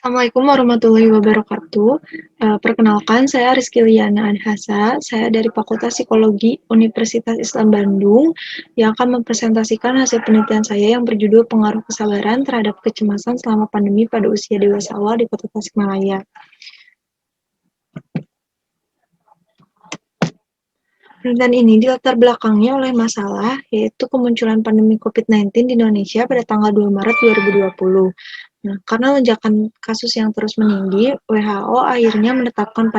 Assalamualaikum warahmatullahi wabarakatuh. Perkenalkan, saya Rizky Liana Anhasa. Saya dari Fakultas Psikologi Universitas Islam Bandung yang akan mempresentasikan hasil penelitian saya yang berjudul Pengaruh Kesabaran Terhadap Kecemasan Selama Pandemi pada Usia Dewasa Awal di Kota Tasikmalaya. Penelitian ini dilatar belakangi oleh masalah yaitu kemunculan pandemi COVID-19 di Indonesia pada tanggal 2 Maret 2020. Nah, karena lonjakan kasus yang terus meninggi, WHO akhirnya menetapkan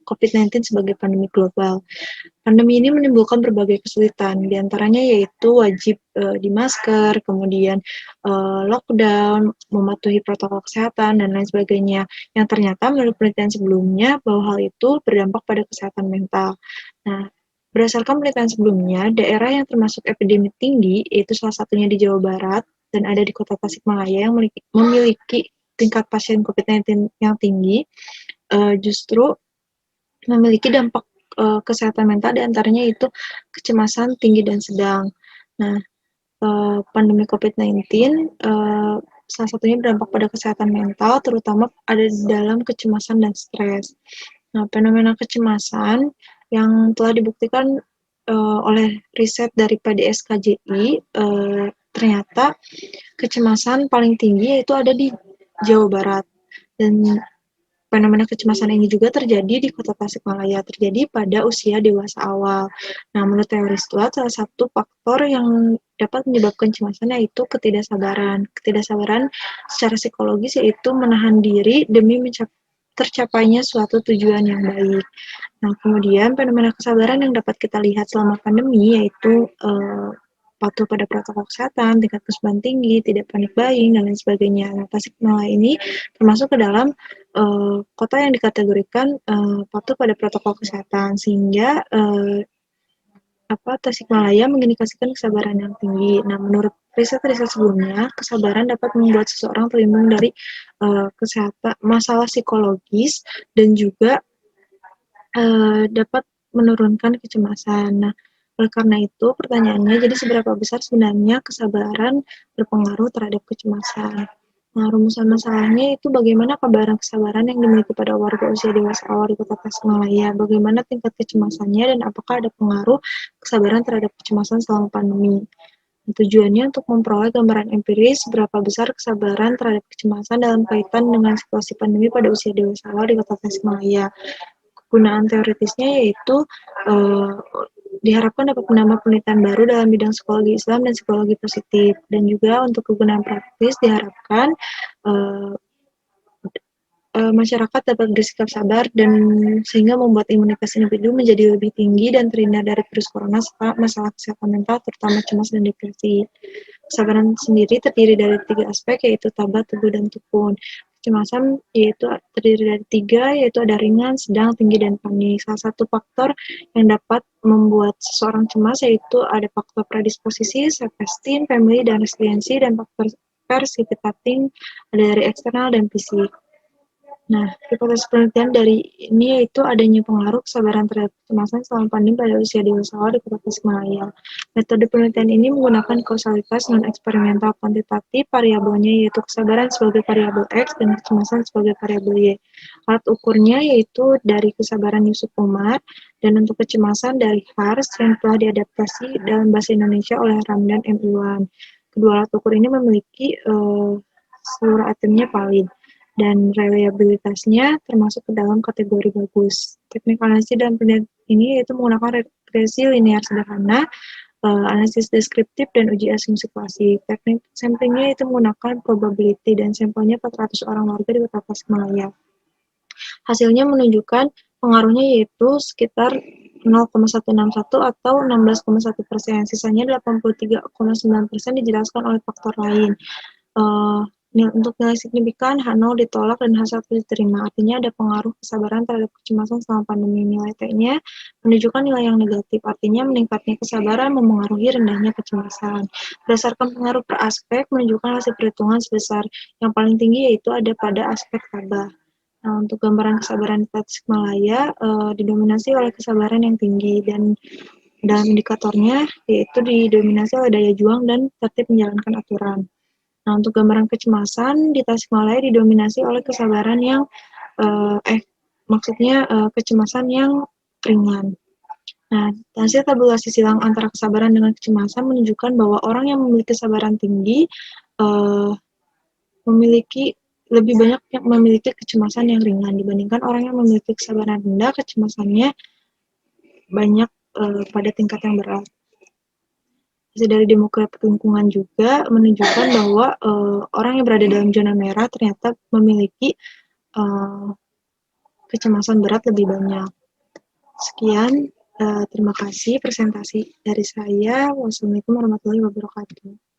COVID-19 sebagai pandemi global. Pandemi ini menimbulkan berbagai kesulitan, diantaranya yaitu wajib di masker, kemudian lockdown, mematuhi protokol kesehatan, dan lain sebagainya. Yang ternyata menurut penelitian sebelumnya bahwa hal itu berdampak pada kesehatan mental. Nah, berdasarkan penelitian sebelumnya, daerah yang termasuk epidemi tinggi, yaitu salah satunya di Jawa Barat, dan ada di Kota Tasikmalaya yang memiliki tingkat pasien COVID-19 yang tinggi, justru memiliki dampak kesehatan mental diantaranya itu kecemasan tinggi dan sedang. Nah, pandemi COVID-19 salah satunya berdampak pada kesehatan mental, terutama ada di dalam kecemasan dan stres. Nah, fenomena kecemasan yang telah dibuktikan oleh riset dari PDSKJI, ternyata kecemasan paling tinggi yaitu ada di Jawa Barat. Dan fenomena kecemasan ini juga terjadi di Kota Tasikmalaya, terjadi pada usia dewasa awal. Nah, menurut teori Stuart, salah satu faktor yang dapat menyebabkan kecemasan yaitu ketidaksabaran. Ketidaksabaran secara psikologis yaitu menahan diri demi tercapainya suatu tujuan yang baik. Nah, kemudian fenomena kesabaran yang dapat kita lihat selama pandemi yaitu patuh pada protokol kesehatan, tingkat kesuburan tinggi, tidak panik buying, dan lain sebagainya. Nah, Tasikmalaya ini termasuk ke dalam kota yang dikategorikan patuh pada protokol kesehatan, sehingga Tasikmalaya mengindikasikan kesabaran yang tinggi. Nah, menurut riset-riset sebelumnya, kesabaran dapat membuat seseorang terlindung dari masalah psikologis dan juga dapat menurunkan kecemasan. Nah, oleh karena itu, pertanyaannya, jadi seberapa besar sebenarnya kesabaran berpengaruh terhadap kecemasan? Nah, rumusan masalahnya itu bagaimana gambaran kesabaran yang dimiliki pada warga usia dewasa awal di Kota Tasikmalaya, bagaimana tingkat kecemasannya, dan apakah ada pengaruh kesabaran terhadap kecemasan selama pandemi. Tujuannya untuk memperoleh gambaran empiris seberapa besar kesabaran terhadap kecemasan dalam kaitan dengan situasi pandemi pada usia dewasa awal di Kota Tasikmalaya. Kegunaan teoritisnya yaitu diharapkan dapat menambah penelitian baru dalam bidang psikologi Islam dan psikologi positif, dan juga untuk kegunaan praktis diharapkan masyarakat dapat bersikap sabar dan sehingga membuat imunitas individu menjadi lebih tinggi dan terhindar dari virus corona serta masalah kesehatan mental terutama cemas dan depresi. Kesabaran sendiri terdiri dari 3 aspek yaitu tabah, teguh, dan tekun. Kecemasan yaitu terdiri dari 3 yaitu ada ringan, sedang, tinggi, dan panik. Salah satu faktor yang dapat membuat seseorang cemas yaitu ada faktor predisposisi, self-esteem, family, dan resiliensi, dan faktor precipitating ada dari eksternal dan fisik. Nah, hipotesis penelitian dari ini yaitu adanya pengaruh kesabaran terhadap kecemasan selama pandemi pada usia dewasa awal di Kota Tasikmalaya. Metode penelitian ini menggunakan kausalitas non-eksperimental kuantitatif, variabelnya yaitu kesabaran sebagai variabel X dan kecemasan sebagai variabel Y. Alat ukurnya yaitu dari kesabaran Yusuf Umar dan untuk kecemasan dari HARS yang telah diadaptasi dalam bahasa Indonesia oleh Ramdan M. Iwan. Kedua alat ukur ini memiliki seluruh itemnya valid dan reliabilitasnya termasuk ke dalam kategori bagus. Teknik analisis dalam penelitian ini yaitu menggunakan regresi linear sederhana, analisis deskriptif, dan uji asumsi klasik. Teknik samplingnya itu menggunakan probability dan sampelnya 400 orang warga di Kota Tasikmalaya. Hasilnya menunjukkan pengaruhnya yaitu sekitar 0,161 atau 16,1%. Sisanya 83,9% dijelaskan oleh faktor lain. Untuk nilai signifikan, H0 ditolak dan H1 diterima. Artinya ada pengaruh kesabaran terhadap kecemasan selama pandemi. Nilai T-nya menunjukkan nilai yang negatif. Artinya meningkatnya kesabaran memengaruhi rendahnya kecemasan. Berdasarkan pengaruh per aspek, menunjukkan hasil perhitungan sebesar yang paling tinggi yaitu ada pada aspek tabah. Nah, untuk gambaran kesabaran di Tasikmalaya didominasi oleh kesabaran yang tinggi dan dalam indikatornya yaitu didominasi oleh daya juang dan tertib menjalankan aturan. Nah, untuk gambaran kecemasan di Tasikmalaya didominasi oleh kesabaran yang kecemasan yang ringan. Nah, hasil tabulasi silang antara kesabaran dengan kecemasan menunjukkan bahwa orang yang memiliki kesabaran tinggi memiliki lebih banyak yang memiliki kecemasan yang ringan dibandingkan orang yang memiliki kesabaran rendah, kecemasannya banyak pada tingkat yang berat. Hasil dari demografi lingkungan juga menunjukkan bahwa orang yang berada dalam zona merah ternyata memiliki kecemasan berat lebih banyak. Sekian, terima kasih presentasi dari saya. Wassalamualaikum warahmatullahi wabarakatuh.